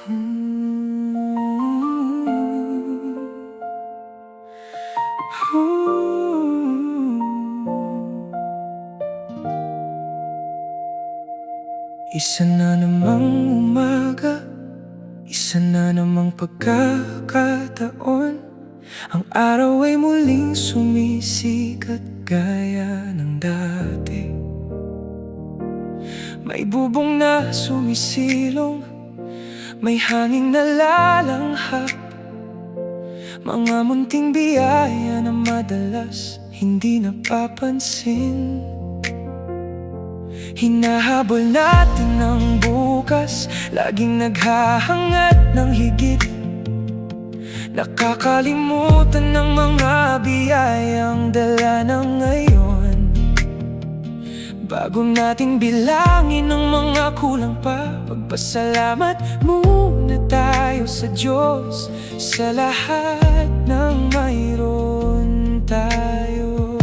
Isa na namang umaga, isa na namang pagkakataon. Ang araw ay muling sumisikat gaya ng dati. May bubong na sumisilong, may hanging nalalanghap, mga munting biyaya na madalas hindi napapansin. Hinahabol natin ang bukas, laging naghahangad ng higit, nakakalimutan ng mga biyayang dala ng ngayon. Bago natin bilangin ang mga kulang pa, magpasalamat muna tayo sa Diyos sa lahat ng mayroon tayo.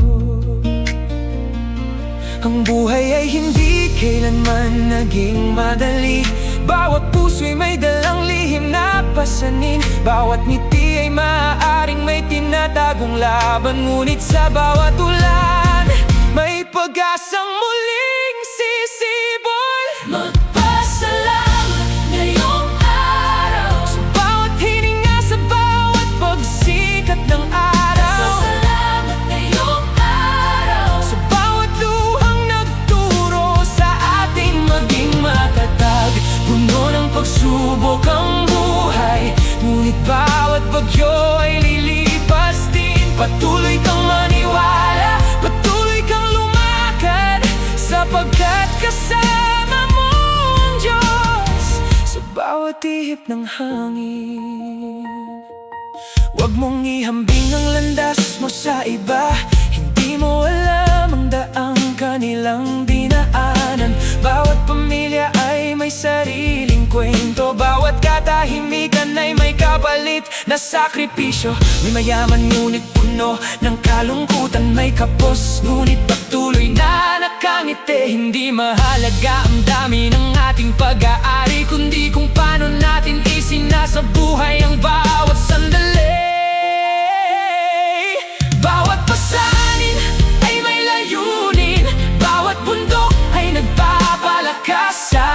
Ang buhay ay hindi kailanman naging madali. Bawat puso'y may dalang lihim na pasanin. Bawat ngiti ay maaaring may tinatagong laban. Ngunit sa bawat ulan, may pag-asang muling sisibol. Magpasalamat ngayong araw sa bawat hininga, sa bawat pagsikat ng araw. Magpasalamat ngayong araw sa bawat luhang nagturo sa ating maging matatag. Puno ng pagsubok ang buhay, ngunit bawat bagyo ay lilipas din. Patuloy kang maniwala, patuloy kang lumakad, sapagkat kasama mo ang Diyos sa bawat ihip ng hangin. Huwag mong ihambing ang landas mo sa iba, hindi mo alam ang daang kanilang dinaanan. Bawat pamilya ay may sariling kwento, bawat katahimikan ay may kapalit na sakripisyo. May mayaman ngunit puno ng kalungkutan, may kapos ngunit patuloy na nakangiti. Hindi mahalaga ang dami ng ating pag-aari, kundi kung paano natin isinasabuhay ang bawat sandali. Bawat pasanin ay may layunin, bawat bundok ay nagpapalakas sa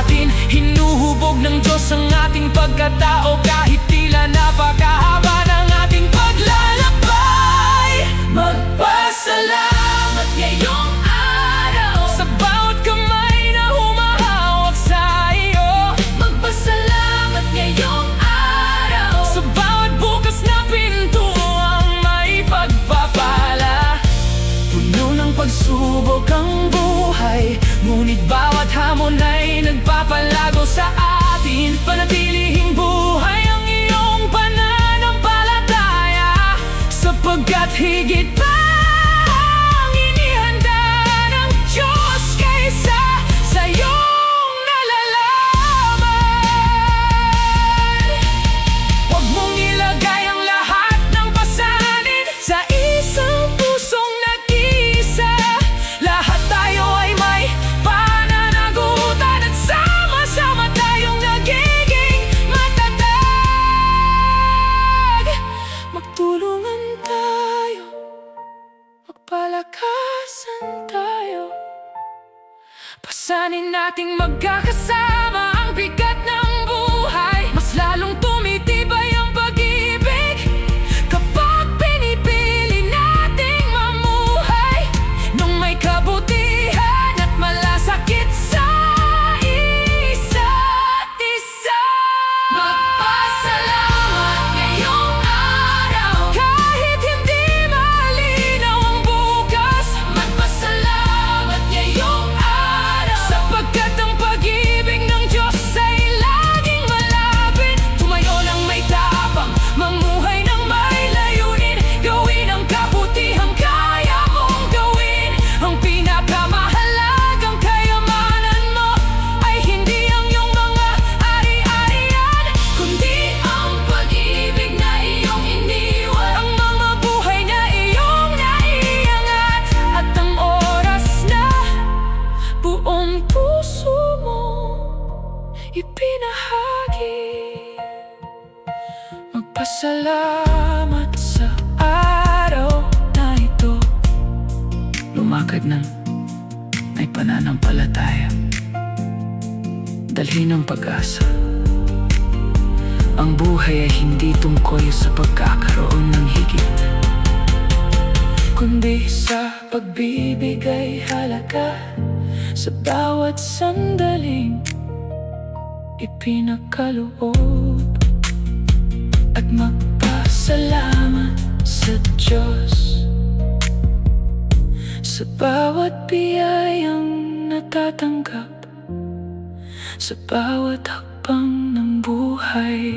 atin. Hinuhubog ng Diyos ang ating pagkatao, kahit tila napakahaba ng ating paglalakbay. Magpasalamat ngayong araw sa bawat kamay na humahawak sa iyo. Magpasalamat ngayong araw sa bawat bukas na pintuang may pagpapala. Puno ng pagsubok ang buhay, ngunit bawat hamon ay nagpapalago sa atin. Panatilihing buhay ang iyong pananampalataya, sapagkat higit pa ang inihanda ng Diyos kaysa sa iyong nalalaman. Huwag mong ilagay ang lahat ng pasanin sa isang pusong nag-iisa. Lahat tayo ay may pananagutan at sama-sama tayong nagiging matatag. Magtulungan tayo, magpalakasan tayo, pasanin nating magkakasama ang bigat ng buhay. Mas lalong tumitibay ang pag-ibig kapag pinipili nating mamuhay nung may kabutihan at malasakit sa isa't isa. Magpasalamat ngayong araw, kahit hindi malinaw ang bukas. Magpasalamat ngayong araw, sapagkat ang pag-ibig Salamat sa araw na ito. Lumakad ng may pananampalataya, dalhin ng pag-asa. Ang buhay ay hindi tungkol sa pagkakaroon ng higit, kundi sa pagbibigay halaga sa bawat sandaling ipinakaloob. At magpasalamat sa Diyos sa bawat biyayang natatanggap, sa bawat hakbang ng buhay.